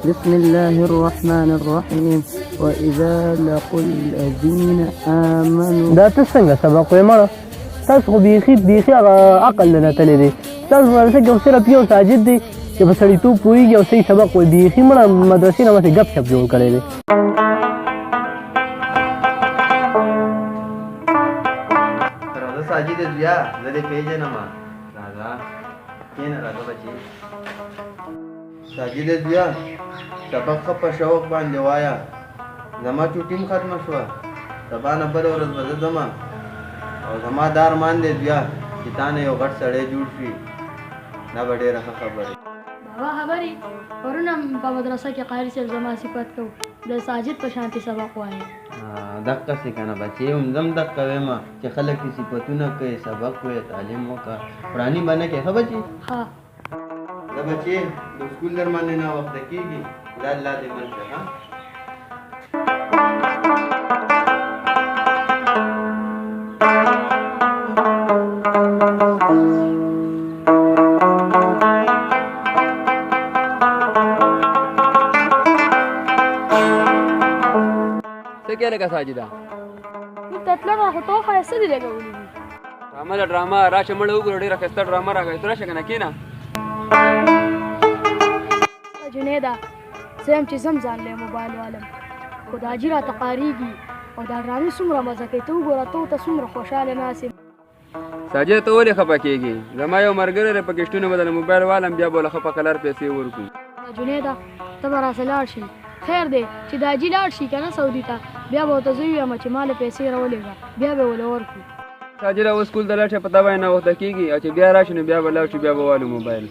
بسم الله الرحمن الرحيم وإذا لقوا الذين آمنوا. دا ته څنګه سبق وې مړه؟ تاسو خو بیخي هغه عقل نه تللی دی. تاسو مدرسه کې صرف یو ساجد دی چې په سړیتوب پوهېږي او صحیح سبق وایي. بیخي مړه مدرسې نه ماسې ګپ شپ جوړ کړی دی. راځه ساجد زویا زه دې پېژنم. راځه کښېنه راځه بچې. ساجد زویا سبق ښه په شوق باندې وایه. زما چوټي هم ختمه شوه. سبا نه بله ورځ به زه ځمه او زما دا ارمان دی زویا چې تا نه یو غټ سړی جوړ شي. دا به ډېره ښه خبرې. بابا خبرې پرون هم په مدرسه کې قاري صاحب زما صفت کو د ساجد په شانتي سبق وایي. دقسې که نه بچې هم زه هم دقه وایم چې خلک یې صفتونه کوي سبق وایي تعلیم وکړه پړاني به نه کوې ښه بچې. ها دا بچې د سکول در باندې ناوخته کېږي. دا الله دې مل کړه. ها څه کې لکه ساجده موږ ته تلل خو تو ښایسته دي لګولي دي. ډرامه ده ډرامه راشه مړه وګوره ډېره ښایسته ډرامه راغلې ته راشه که نه کښېنه. جنیده زه یم چې زم ځان لی موبایل والم خو دا حاجي راته قارېږي او دا ډرامې څومره مزه کوي. ته وګوره ته ورته څومره خوشحاله ناست یم. ساجده ته ولې خفه کېږي؟ زما یو ملګری دی په کشتونه به د موبایل والم بیا به له ښه په کلر پیسې ورکړو. جنیده ته به راسه لاړ شي. خیر دی چې دا حاجي لاړ شي که نه سعودي ته بیا به ورته زه ووایم چې ما له پیسې راولېږه بیا به ورله ورکړو. ساجده اوس سکول ته لاړ شه په تا باندې ناوخته کېږي او چې بیا راشي نو بیا به لاړ شو بیا به والو موبایل.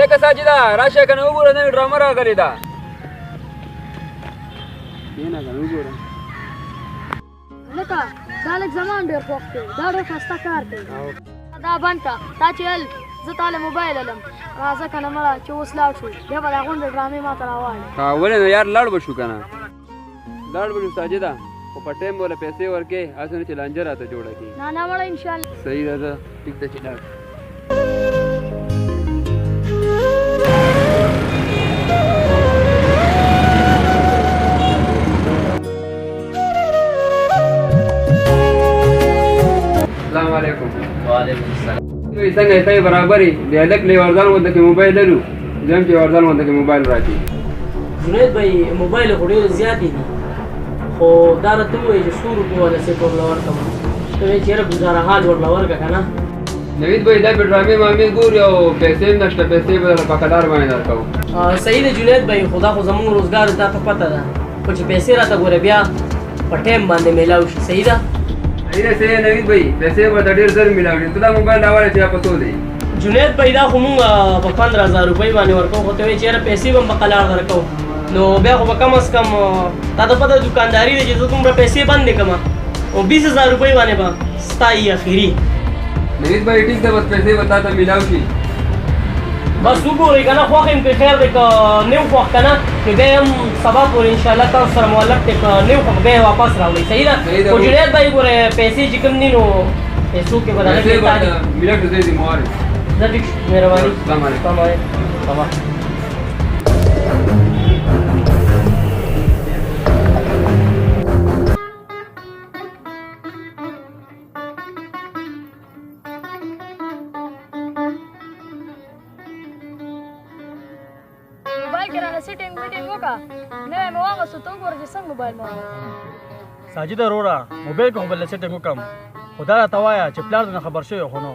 لکه ساجده راشه که نه وګوره نوې ډرامه راغلې ده. کښېنه که نه وګوره. لکه دا لږ زما هم ډېر خوښ دی. دا ډېر ښایسته کار کوي. دا بند کړه تا چې ویل زه تا له موبایل علم راځه که نه مړه چې اوس لاړ شو بیا به دا غونډې ډرامې ما ته راواړې. ولې نو یار لاړ به شو که نه لاړ به شو ساجده خو په ټایم به له پیسې ورکې هسې نه چې لانجه راته جوړه کړي. نه مړه انشاءالله. صحیح ده ته ټیک ده چې لاړ. السلام علیکم. وعلیکم السلام. څنګه یې برابر یې د هلک له وردان غونډه کې موبایل لرو زه هم چې وردان غونډه کې موبایل راکړي. جنید بھائی موبایل خو ډېر زیاتې دي خو دا راته ووایي چې څو روپۍ والا سیټ ورله ورکړم. ته وایې چې یاره ګزاره حال ورله ورکړه که نه. نوید بھائی دا په ډرامې مامې ګوري او پیسې هم نشته پیسې به درله په قدر باندې درکوو. صحیح دی جنید بھائی خو دا خو زمونږ روزګار تا ته پته ده خو چې پیسې راته ګوره بیا په ټایم باندې میلاو شي. صحیح ده صحیح نوید بھائی پیسې به د ډېر زر میلاو شي. ته دا موبایل راوړی چې دا په څو دی؟ جنید بھائی دا خو مونږ په 15,000 روپۍ باندې ورکوو خو ته وایې چې یاره پیسې به هم په قلار درکوو نو بیا خو به کم از کم تا ته پته دکانداري دی چې زه دومره پیسې بندې کړم او 20,000 روپۍ باندې به ستا یي اخري. نوید بھائی ټیک ده بس پیسې به تا ته میلاو شي. بس وګورئ که نه خوښ یم که خیر دی که نه یم خوښ که نه نو بیا هم سبا پورې انشاءالله تاسو سره معلق دی که نه یم خوښ بیا یې واپس راوړئ. صحیح ده خو جنید بھائی ګورئ پیسې چې کوم دي نو پیسو کې به د هغې میلاو ته ځای ذمهوار یم. زه ټیک شو مهرباني. السلام علیکم. السلام علیکم. سبا موبایل کې رانه سیټینګ میټینګ وکړه نوی مې واغوستو ته وګوره چې څنګه موبایل مې ساجده وروره موبایل کې خو به له سیټینګ وکړم خو دا راته وایه چې پلار دې نه خبر شوی خو نو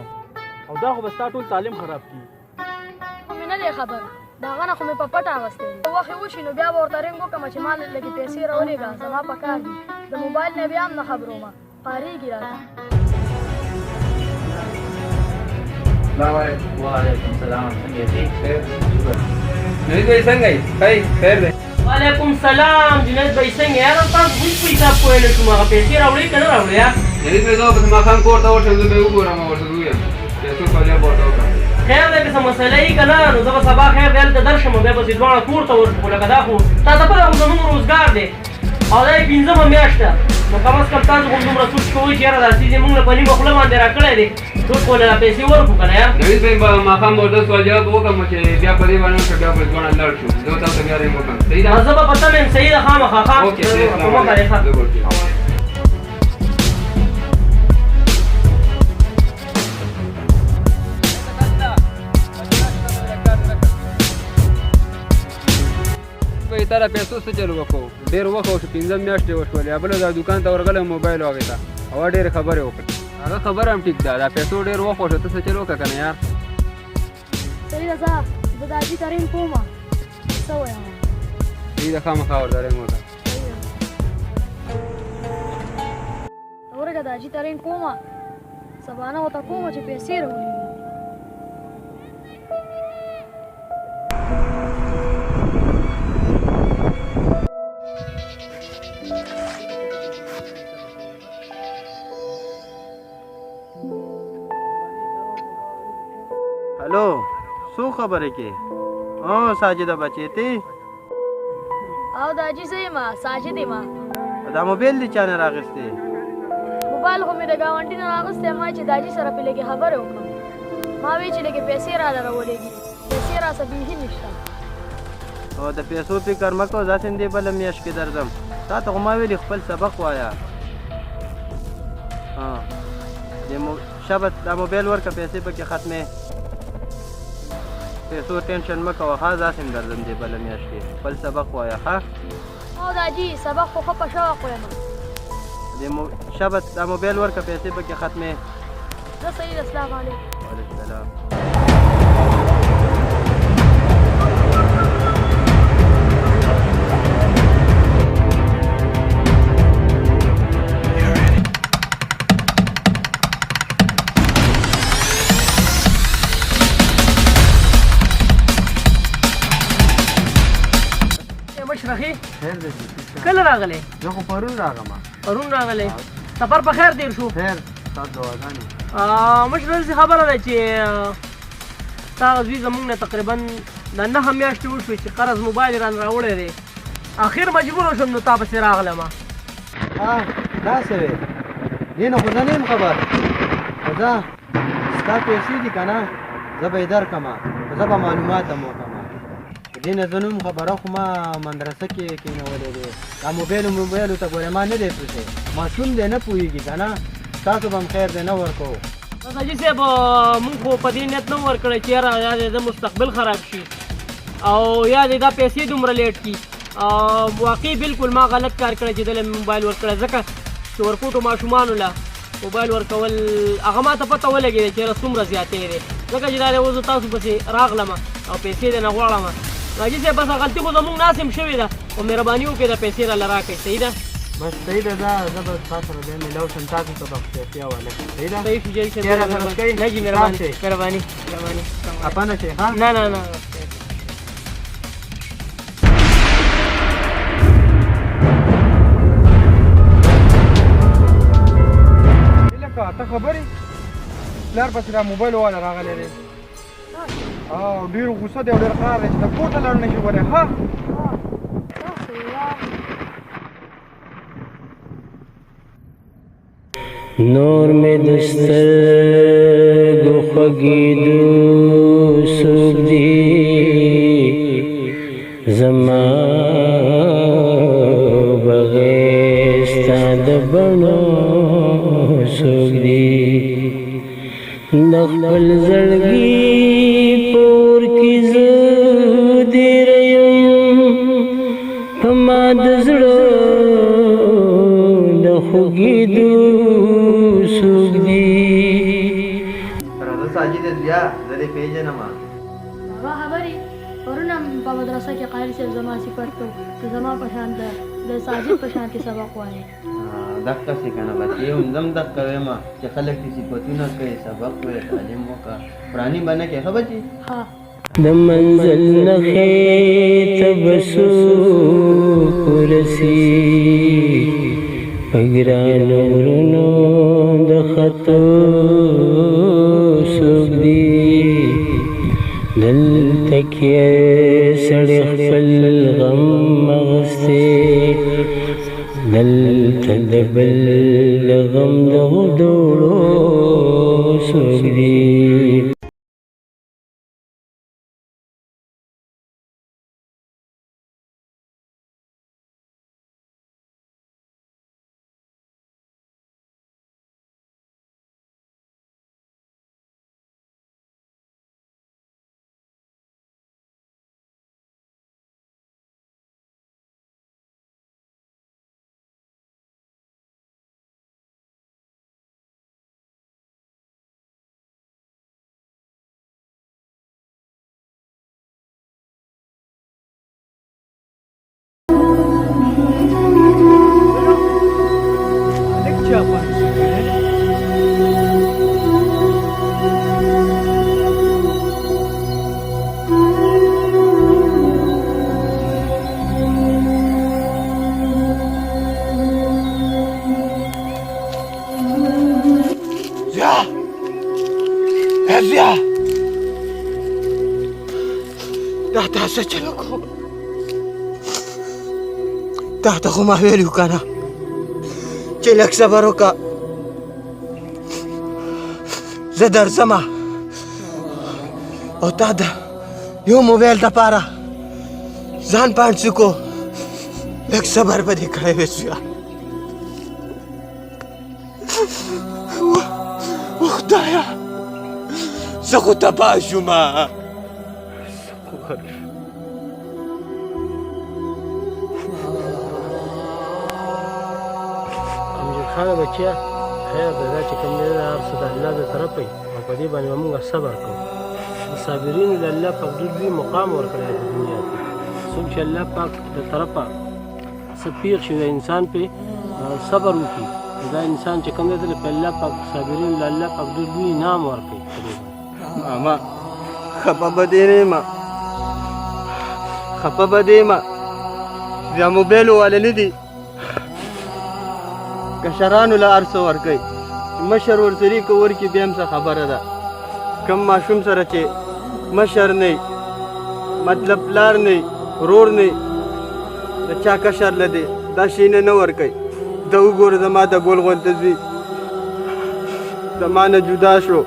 او دا خو به ستا ټول تعلیم خراب کړي. خو مې نه دی خبر د هغه نه خو مې په پټه اغوستی دی. وخت یې وشي نو بیا به ورته رنګ وکړم چې ما لږې پیسې راولېږه زما په کار دي. د موبایل نه بیا هم نه خبرومه قارېږي راته. السلام علیکم. وعلیکم السلام. څنګه یې خیر شکر. نوید بھائی څنګه یې ښه خیر دی. وعلیکم السلام جنید بھائی څنګه یاره تاسو هیڅ په حساب پوه نه شوم هغه پیسې راوړئ که نه راوړئ. نوید بھائی زه به ماښام کور ته ورشم زه به یې وګورم او ورته ووایم پیسو فاریاب ورته وکړم. خیر دی که څه مسله یي که نه نو زه به سبا خیر دی هلته درشم او بیا به چې دواړه کور ته ورشو لکه دا خو تا ته پته خو زموږ روزګار دی او دا یې 5مه میاشت ده نو کم از کم تاسو خو دومره سوچ کوئ چې یاره دا څیز یې موږ له په نیمه خوله باندې را کړی دی ټول خو له پیسې ورکړو که نه یار نوید بھائی ماښام به ورته سوال جواب وکړم چې بیا په دې باندې وشو بیا به دواړه لاړ شو زه به تاسو بیا رنګ وکړم صحیح ده زه به په تمه یم صحیح ده خامخا ښه اوکې السلام وکړې علیکم ښه زه به ورځم. په تا را پیسو څه چل وکړو ډېر وخت وشو 5 میاشتې وشولې یا بله دا دوکان ته ورغلی موبایل هغې ته هغه ډېرې خبرې وکړې هغه خبره هم ټیک ده دا پیسو ډېر وخت وشو ته څه چل وکړه که نه یار صحیح ده صاحب زه د حاجي ترین کوم څه وایم صحیح ده خامخا ورته رنګ وکړه ورګه د حاجي ترین کوم سبانه ورته کوم چې پیسې راولېږي هلو څو خبرې کې ساجده بچې ته او د حاجي زه یم ساجد یم دا موبایل دې چا نه راغېستی موبایل خو مې د ګاونډي نه راغوستی ما چې د حاجي سره پې لږې خبرې وکړم ما وی چې لږې پیسې راله راولېږي پیسې راسه بیخي نشته او د پیسو فکر مه کوه داسې دې بله میاشت کې درځم تا ته خو ما ویلي خپل سبق وایه شابه دا موبایل ورکړه پیسې پکې ختمې پیسو ټینشن مه کوه ښه داسې هم درځم دې بله میاشت کې خپل سبق وایه ښه او د حاجي سبق خو ښه په شوق وایم شابه دا موبایل ورکړه پیسې پکې ختمې زه صحیح ده السلام علیکم وعلیکم السلام مشرخي خیر دی کله راغلی زه خو پرون راغم پرون راغلی سفر په خیر تېر شو خیر تاسو دعاګانې مشر داسې خبره ده چې تا زوی زموږ نه تقریبا د 9 میاشتې وشوې چې قرض موبایل یې رانه راوړی دی اخر مجبور شوم نو تا پسې راغلم داسې وې دې نه خو زه نه یم خبر خو زه ستا پیسې دي که نه زه به یې درکړم خو زه به معلومات هم وکړم دې نه زه نوم خبره خو ما مدرسه کې کېنولی دی دا موبایلو ته ګورې ما نه دی پوښی ماشوم دی نه پوهېږي که نه تاسو به هم خیر دی نه ورکوو حاجي صاحب مونږ خو په دې نیت نه ورکړی چې یاره یا د مستقبل خراب شي او یا د دا پیسې دومره لیټ کي واقعي بالکل ما غلط کار کړی چې دله موبایل ورکړی ځکه چې ورکوټو ماشومانو له موبایل ورکول هغه ما ته پته ولګېده چې یاره څومره زیاتې دی ځکه چې دا دی اوس تاسو پسې راغلم او پیسې دې نه غواړم حاجي صاحب بس غلطي خو زموږ ناسم شوې ده او مهرباني وکړئ د پیسې راله راکړئ صحیح ده بس صحیح ده زه به تا سره بیا میلاو شم تاسو ته به پیسې حواله کړم صحیح ده صحیح شو جلد خیر سره کوئ نه جي مهرباني اپا نه شئ ښه نه لکه ته خبرې پلار پسې دا موبایل والا راغلی دی او ډېر غوسه دی او ډېر قهر دی چې د کور ته لاړ نه شي ولی ښه نور میں دسترگو خگیدو سوک دی زمان بغیستا دبنو سوک دی نخبل زرگی پور کی زودی ریم پما دزڑو دخگیدو سوک دی راځه ساجد بیا زه دې پېژنم هغه خبرې پرون هم په مدرسه کې قایل صاحب زما صفت کو چې زما په شان د ساجد په شان کې سبق وایي دقسې که نه بچې هم زه هم دقه وایم چې خلک دې صفتونه کوي سبق وایي تعلیم وکړه پراني به نه کوې ښه بچې د منزل نخې تبسوک رسی پګرانو ورونو د خطو سوک دی دلته کې سړی خپل غم اغوستی دلته د بل د غم د ډوړو څوک دي دا تاسو چلو کو تا ته خو ما ویلو کنه چې لږ صبر وکړه زه درځم او تا د یو موبایل دپاره ځان پانسي کو لږ صبر به دې کړی وې زویه خدایه زه خو تباه شومه خانه بچیا خیر ده دا چې کوم دی دا هر څه د الله د طرفه وي او په دې باندې به موږ صبر کوو د صابرینو د الله پاک ډېر لوی مقام ورکړی دی په دنیا کې څوک چې الله پاک د طرفه څه پېښ شي د انسان پې صبر وکړي دا انسان چې کوم دی ته په الله پاک صابرینو د الله پاک ډېر لوی انعام ورکوي په دې باندې ماما خفه به دې نه یم خفه به دې یم دا موبایل والا نه دي کشرانو له هر څه ورکوي مشر ورسري که ورکړي بیا هم څه خبره ده کم ماشوم سره چې مشر نه مطلب پلار نه ورور نه د چا کشر له دی دا شیونه نه ورکوي ده وګوره زما د ګل غونته زوی زما نه جدا شو